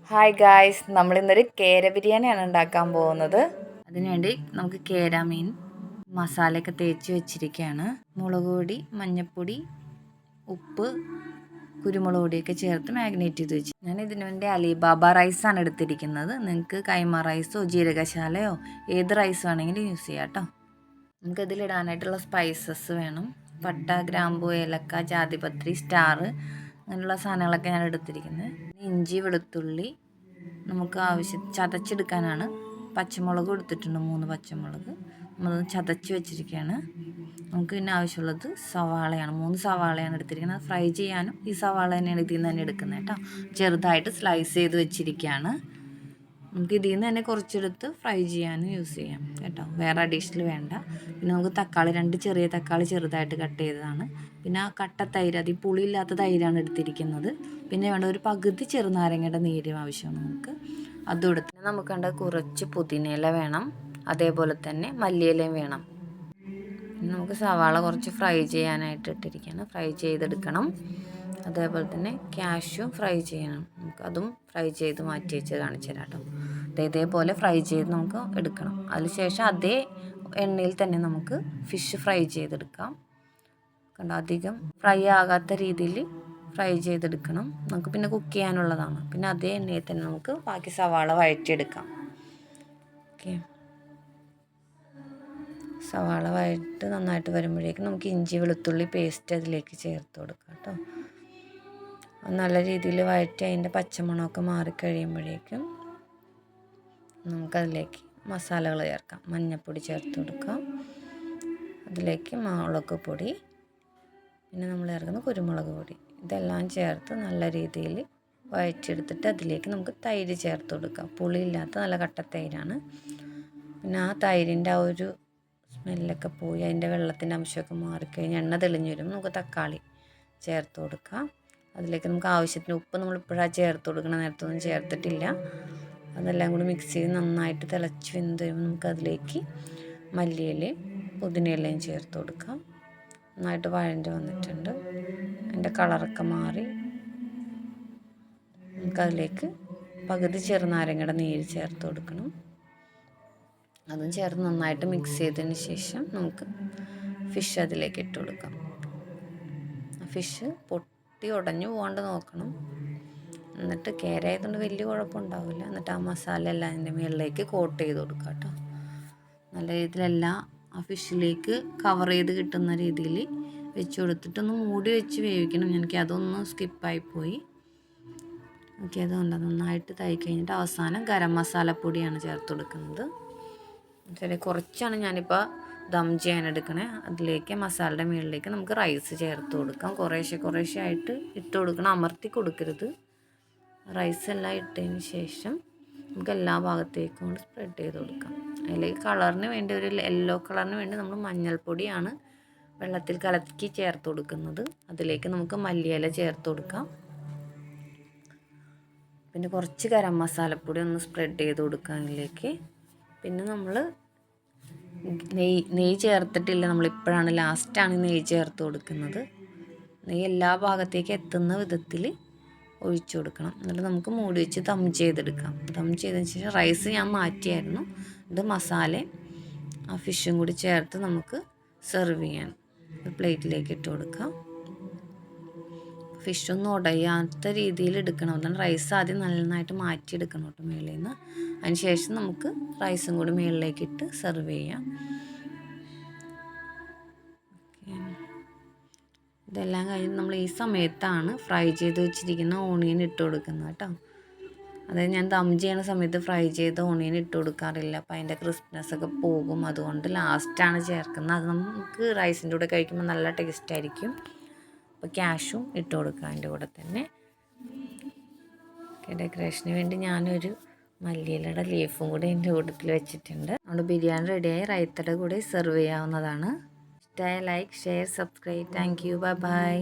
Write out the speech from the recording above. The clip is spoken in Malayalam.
ഹായ് ഗായ്സ്, നമ്മളിന്നൊരു കേര ബിരിയാണിയാണ് ഉണ്ടാക്കാൻ പോകുന്നത്. അതിനുവേണ്ടി നമുക്ക് കേര മീൻ മസാലയൊക്കെ തേച്ച് വെച്ചിരിക്കുകയാണ്. മുളക് പൊടി, മഞ്ഞൾപ്പൊടി, ഉപ്പ്, കുരുമുളക് പൊടിയൊക്കെ ചേർത്ത് മാഗ്നേറ്റ് ചെയ്ത് വെച്ചു. ഞാൻ ഇതിനു വേണ്ടി അലിബാബ റൈസാണ് എടുത്തിരിക്കുന്നത്. നിങ്ങൾക്ക് കൈമ റൈസോ ജീരകശാലയോ ഏത് റൈസ് വേണമെങ്കിലും യൂസ് ചെയ്യാം കേട്ടോ. നമുക്കതിലിടാനായിട്ടുള്ള സ്പൈസസ് വേണം. പട്ട, ഗ്രാമ്പു, ഏലക്ക, ജാതിപത്രി, സ്റ്റാർ അങ്ങനെയുള്ള സാധനങ്ങളൊക്കെ ഞാൻ എടുത്തിരിക്കുന്നത്. ഇഞ്ചി, വെളുത്തുള്ളി നമുക്ക് ചതച്ചെടുക്കാനാണ്. പച്ചമുളക് എടുത്തിട്ടുണ്ട്, 3 പച്ചമുളക് നമ്മൾ ചതച്ച് വെച്ചിരിക്കുകയാണ്. നമുക്ക് പിന്നെ ആവശ്യമുള്ളത് സവാളയാണ്. 3 സവാളയാണ് എടുത്തിരിക്കുന്നത്. ഫ്രൈ ചെയ്യാനും ഈ സവാള തന്നെയാണ് ഇതിൽ നിന്ന് തന്നെ എടുക്കുന്നത് കേട്ടോ. ചെറുതായിട്ട് സ്ലൈസ് ചെയ്ത് വെച്ചിരിക്കുകയാണ്. നമുക്ക് ഇതിൽ നിന്ന് തന്നെ കുറച്ചെടുത്ത് ഫ്രൈ ചെയ്യാനും യൂസ് ചെയ്യാം കേട്ടോ. വേറെ അഡീഷണൽ വേണ്ട. പിന്നെ നമുക്ക് തക്കാളി, 2 ചെറിയ തക്കാളി ചെറുതായിട്ട് കട്ട് ചെയ്തതാണ്. പിന്നെ കട്ട തൈര്, അതിൽ പുളിയില്ലാത്ത തൈരാണ് എടുത്തിരിക്കുന്നത്. പിന്നെ വേണ്ട ഒരു പകുതി ചെറുനാരങ്ങയുടെ നീരും ആവശ്യമാണ് നമുക്ക്. അതും എടുത്ത് നമുക്ക് വേണ്ട കുറച്ച് പുതിനയില വേണം. അതേപോലെ തന്നെ മല്ലിയിലയും വേണം. നമുക്ക് സവാള കുറച്ച് ഫ്രൈ ചെയ്യാനായിട്ട് ഇട്ടിരിക്കുകയാണ്. ഫ്രൈ ചെയ്തെടുക്കണം. അതേപോലെ തന്നെ ക്യാഷ്യും ഫ്രൈ ചെയ്യണം. നമുക്കതും ഫ്രൈ ചെയ്ത് മാറ്റി വെച്ച് കാണിച്ചു തരാം കേട്ടോ. ഇതേപോലെ ഫ്രൈ ചെയ്ത് നമുക്ക് എടുക്കണം. അതിനുശേഷം അതേ എണ്ണയിൽ തന്നെ നമുക്ക് ഫിഷ് ഫ്രൈ ചെയ്തെടുക്കാം. കണ്ടോ, അധികം ഫ്രൈ ആകാത്ത രീതിയിൽ ഫ്രൈ ചെയ്തെടുക്കണം. നമുക്ക് പിന്നെ കുക്ക് ചെയ്യാനുള്ളതാണ്. പിന്നെ അതേ എണ്ണയിൽ തന്നെ നമുക്ക് ബാക്കി സവാള വഴറ്റിയെടുക്കാം. ഓക്കെ, സവാള വഴറ്റ് നന്നായിട്ട് വരുമ്പോഴേക്കും നമുക്ക് ഇഞ്ചി വെളുത്തുള്ളി പേസ്റ്റ് അതിലേക്ക് ചേർത്ത് കൊടുക്കാം കേട്ടോ. നല്ല രീതിയിൽ വഴറ്റി അതിൻ്റെ പച്ചമണമൊക്കെ മാറിക്കഴിയുമ്പോഴേക്കും നമുക്കതിലേക്ക് മസാലകൾ ചേർക്കാം. മഞ്ഞൾപ്പൊടി ചേർത്ത് കൊടുക്കാം. അതിലേക്ക് മുളക് പൊടി, പിന്നെ നമ്മൾ ചേർക്കുന്ന കുരുമുളക് പൊടി, ഇതെല്ലാം ചേർത്ത് നല്ല രീതിയിൽ വഴറ്റിയെടുത്തിട്ട് അതിലേക്ക് നമുക്ക് തൈര് ചേർത്ത് കൊടുക്കാം. പുളിയില്ലാത്ത നല്ല കട്ട തൈരാണ്. പിന്നെ ആ തൈരിൻ്റെ ആ ഒരു സ്മെല്ലൊക്കെ പോയി അതിൻ്റെ വെള്ളത്തിൻ്റെ അംശമൊക്കെ മാറിക്കഴിഞ്ഞ് എണ്ണ തെളിഞ്ഞ് വരുമ്പോൾ നമുക്ക് തക്കാളി ചേർത്ത് കൊടുക്കാം. അതിലേക്ക് നമുക്ക് ആവശ്യത്തിന് ഉപ്പ് നമ്മളിപ്പോഴാണ് ചേർത്ത് കൊടുക്കണം, നേരത്തൊന്നും ചേർത്തിട്ടില്ല. അതെല്ലാം കൂടി മിക്സ് ചെയ്ത് നന്നായിട്ട് തിളച്ച് വെന്ത് വരുമ്പോൾ നമുക്കതിലേക്ക് മല്ലിയിലയും പുതിനയിലയും ചേർത്ത് കൊടുക്കാം. നന്നായിട്ട് വഴണ്ട് വന്നിട്ടുണ്ട്. അതിൻ്റെ കളറൊക്കെ മാറി നമുക്കതിലേക്ക് പകുതി ചെറുനാരങ്ങയുടെ നീര് ചേർത്ത് കൊടുക്കണം. അതും ചേർത്ത് നന്നായിട്ട് മിക്സ് ചെയ്തതിന് ശേഷം നമുക്ക് ഫിഷ് അതിലേക്ക് ഇട്ട് കൊടുക്കാം. ഫിഷ് പൊട്ടി ഉടഞ്ഞു പോകാണ്ട് നോക്കണം. എന്നിട്ട് കേര ആയതുകൊണ്ട് വലിയ കുഴപ്പമുണ്ടാവില്ല. എന്നിട്ട് ആ മസാല എല്ലാം അതിൻ്റെ മുകളിലേക്ക് കോട്ട് ചെയ്ത് കൊടുക്കുക കേട്ടോ. നല്ല രീതിയിലെല്ലാം ആ ഫിഷിലേക്ക് കവർ ചെയ്ത് കിട്ടുന്ന രീതിയിൽ വെച്ച് കൊടുത്തിട്ടൊന്ന് മൂടി വെച്ച് വേവിക്കണം. എനിക്ക് അതൊന്ന് സ്കിപ്പായിപ്പോയി. ഓക്കെ, അതുകൊണ്ട് നന്നായിട്ട് തൈ കഴിഞ്ഞിട്ട് അവസാനം ഗരം മസാലപ്പൊടിയാണ് ചേർത്ത് കൊടുക്കുന്നത്. ശരി, കുറച്ചാണ് ഞാനിപ്പോൾ ദം ചെയ്യാൻ എടുക്കണേ. അതിലേക്ക് മസാലയുടെ മുകളിലേക്ക് നമുക്ക് റൈസ് ചേർത്ത് കൊടുക്കാം. കുറേശ്ശെ ആയിട്ട് ഇട്ട് കൊടുക്കണം, അമർത്തി കൊടുക്കരുത്. റൈസ് എല്ലാം ഇട്ടതിന് ശേഷം നമുക്ക് എല്ലാ ഭാഗത്തേക്കും കൊണ്ട് സ്പ്രെഡ് ചെയ്ത് കൊടുക്കാം. അതിലേക്ക് കളറിന് വേണ്ടി ഒരു യെല്ലോ കളറിന് വേണ്ടി നമ്മൾ മഞ്ഞൾപ്പൊടിയാണ് വെള്ളത്തിൽ കലക്കി ചേർത്ത് കൊടുക്കുന്നത്. അതിലേക്ക് നമുക്ക് മല്ലിയില ചേർത്ത് കൊടുക്കാം. പിന്നെ കുറച്ച് ഗരം മസാലപ്പൊടി ഒന്ന് സ്പ്രെഡ് ചെയ്ത് കൊടുക്കാം അതിലേക്ക്. പിന്നെ നമ്മൾ നെയ്യ് ചേർത്തിട്ടില്ല, നമ്മളിപ്പോഴാണ് ലാസ്റ്റാണ് നെയ്യ് ചേർത്ത് കൊടുക്കുന്നത്. നെയ്യ് എല്ലാ ഭാഗത്തേക്കും എത്തുന്ന വിധത്തിൽ ഒഴിച്ചു കൊടുക്കണം. എന്നിട്ട് നമുക്ക് മൂടി വെച്ച് ദം ചെയ്തെടുക്കാം. ദം ചെയ്തതിന് ശേഷം റൈസ് ഞാൻ മാറ്റിയായിരുന്നു. ഇത് മസാലയും ആ ഫിഷും കൂടി ചേർത്ത് നമുക്ക് സെർവ് ചെയ്യാൻ ഒരു പ്ലേറ്റിലേക്ക് ഇട്ട് കൊടുക്കാം. ഫിഷൊന്നും ഉടയാത്ത രീതിയിൽ എടുക്കണം. അതാണ് റൈസ് ആദ്യം നന്നായിട്ട് മാറ്റിയെടുക്കണം കേട്ടോ മേളിൽ നിന്ന്. അതിന് ശേഷം നമുക്ക് റൈസും കൂടി മേളിലേക്ക് ഇട്ട് സെർവ് ചെയ്യാം. ഇതെല്ലാം കഴിഞ്ഞ് നമ്മൾ ഈ സമയത്താണ് ഫ്രൈ ചെയ്ത് വെച്ചിരിക്കുന്ന ഓണിയൻ ഇട്ട് കൊടുക്കുന്നത് കേട്ടോ. അതായത് ഞാൻ ദം ചെയ്യുന്ന സമയത്ത് ഫ്രൈ ചെയ്ത ഓണിയൻ ഇട്ട് കൊടുക്കാറില്ല. അപ്പോൾ അതിൻ്റെ ക്രിസ്പിനെസ്സൊക്കെ പോകും. അതുകൊണ്ട് ലാസ്റ്റാണ് ചേർക്കുന്നത്. അത് നമുക്ക് റൈസിൻ്റെ കൂടെ കഴിക്കുമ്പോൾ നല്ല ടേസ്റ്റ് ആയിരിക്കും. അപ്പോൾ ക്യാഷും ഇട്ട് കൊടുക്കുക അതിൻ്റെ കൂടെ തന്നെ. ഡെക്കറേഷന് വേണ്ടി ഞാനൊരു മല്ലിയിലയുടെ ലീഫും കൂടി എൻ്റെ കൂട്ടത്തിൽ വെച്ചിട്ടുണ്ട്. അതുകൊണ്ട് ബിരിയാണി റെഡിയായി റൈത്തയുടെ കൂടെ സെർവ് ചെയ്യാവുന്നതാണ്. ഇഷ്ടമായ like, share, subscribe. Thank you. Bye bye.